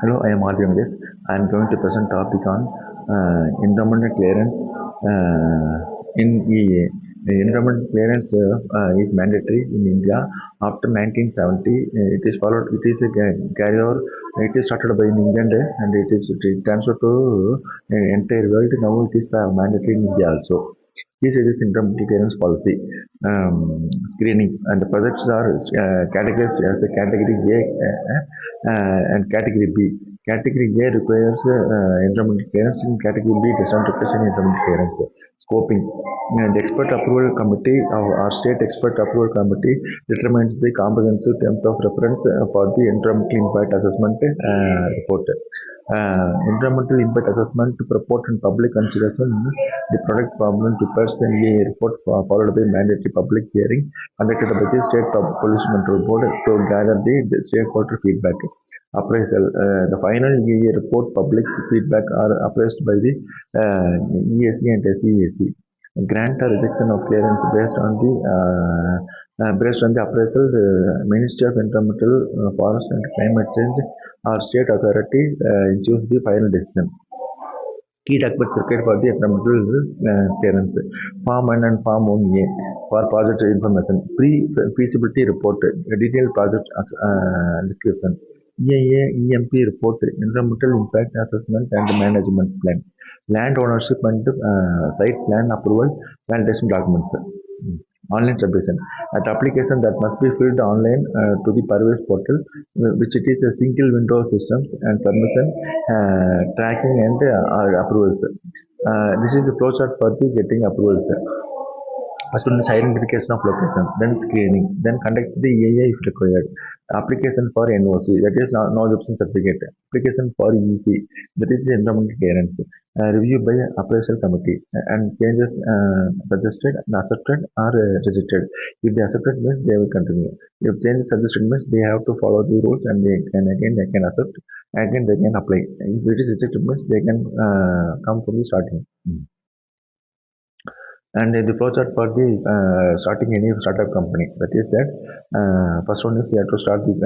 Hello, I am Arjun. I am going to present topic on environmental clearance in EA. The environmental clearance is mandatory in India after 1970. It is followed. It is a carry over. It is started by in England and it transferred to entire world. Now it is mandatory in India also. This is the environmental clearance policy screening, and the projects are categorized as the category A and category B. Category A requires environmental clearance, and category B does not require any environmental clearance. Scoping. The expert approval committee or state expert approval committee determines the comprehensive terms of reference for the environmental impact assessment report. Environmental impact assessment report and public consideration the product problem prepares a report followed by mandatory public hearing conducted by the state pollution control board to gather the stakeholder feedback. Appraisal. The final EA report public feedback are appraised by the EAC and SEAC. Grant or rejection of clearance based on the appraisal, the Ministry of Environmental, Forest and Climate Change or state authority choose the final decision. Key documents required for the environmental clearance. Form 1 and Form 1A for project information. Pre-feasibility report, detailed project description. EIA EMP report, environmental impact assessment and management plan. Land ownership and site plan approval, validation documents. Online submission. At application that must be filled online to the Parvez portal, which it is a single window system and submission, tracking and approvals. This is the flowchart for the getting approvals. First one is identification of location, then screening, then conducts the EIA if required. Application for NOC, that is knowledge option certificate. Application for EC, that is environmental clearance. Review by appraisal committee and changes suggested, accepted or rejected. If they accepted means they will continue. If changes suggested means they have to follow the rules and they can accept. Again they can apply. If it is rejected means they can come from the starting. And the flowchart for the starting any startup company, that is that first one is you have to start the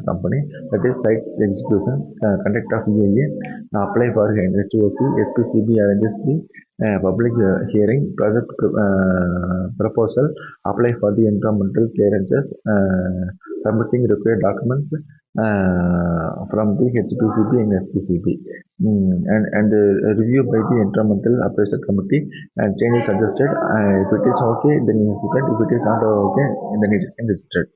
company, that is site execution, conduct of EIA, apply for HOC, SPCB arranges the public hearing, project proposal, apply for the environmental clearances, submitting required documents from the HPCB and SPCB, and review by the environmental appraisal committee and changes suggested. If it is okay, then it is accepted. If it is not okay, then it is rejected.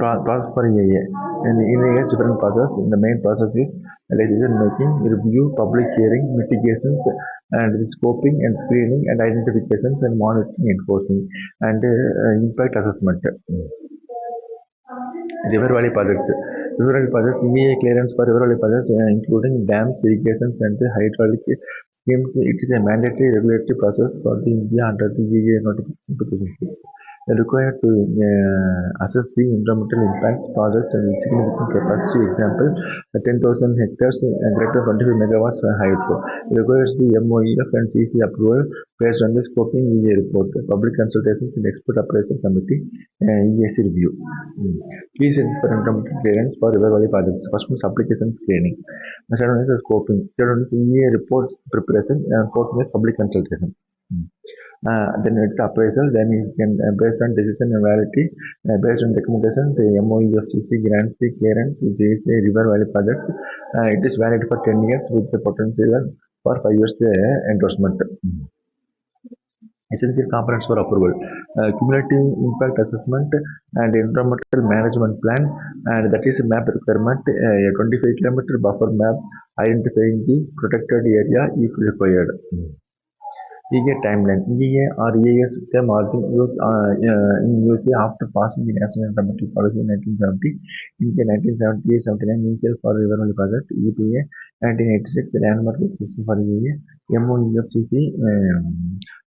Process for EIA. And in EIA, different process. The main process is decision making, review, public hearing, mitigations, and scoping and screening and identifications and monitoring, enforcing, and impact assessment. River Valley projects. River Valley projects, EIA clearance for River Valley projects, including dams, irrigations, and hydraulic schemes. It is a mandatory regulatory process for the India under the EIA notification 2006. They are required to assess the environmental impacts projects and significant capacity. Example, 10,000 hectares and greater 25 megawatts hydro. It requires the MOEF and CC approval based on the scoping EIA report, public consultations and expert appraisal committee, EAC review. Key stages for environmental clearance for River Valley projects. First one is application screening. The second one is scoping. Third one is EIA report preparation, and fourth one is public consultation. Then it's appraisal, then you can based on decision and validity, based on recommendation, the MOEFCC grants the clearance, which is the River Valley projects. It is valid for 10 years with the potential for 5 years endorsement. Essential components for approval: cumulative impact assessment and environmental management plan, and that is a map requirement, a 25-kilometer buffer map identifying the protected area if required. EIA timeline. EIA or EIS term origin used in USA after passing the National Environmental Policy in 1970. India 1978-79 initial for River Valley project. EPA 1986 landmark system for EIA. MOEFCC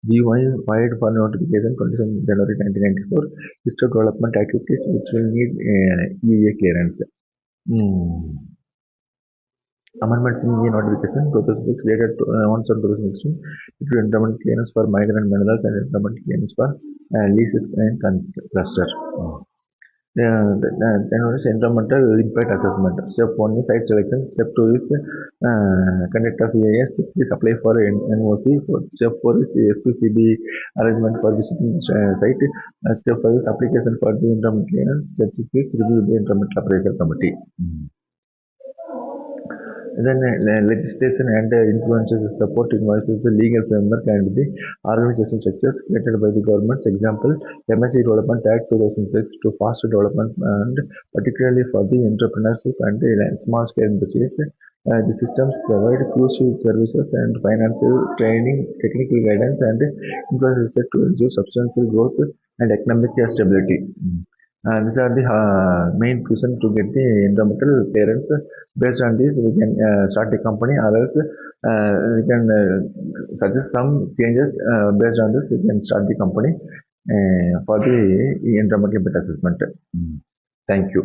GY filed for notification 27 January 1994. List of development activities which will need EIA clearance. Amendments in EIA notification 2006 dated 1/7/2016. It will environmental clearance for migrant minerals and environmental clearance for leases and cluster. Then one is environmental impact assessment. Step 1 is site selection. Step 2 is conduct of EIS. Please apply for NOC. Step 4 is SPCB arrangement for visiting site. Step 5 is application for the environmental clearance. Step 6 is review the environmental appraisal committee. Then legislation and influences support invoices the legal framework and the organization structures created by the governments. Example, MSC Development Act 2006 to foster development and particularly for the entrepreneurship and the small scale industries. The systems provide crucial services and financial training, technical guidance, and infrastructure to ensure substantial growth and economic stability. These are the main reason to get the environmental clearance. Based on this, we can start the company, or else we can suggest some changes. Based on this, we can start the company for the environmental impact assessment. Thank you.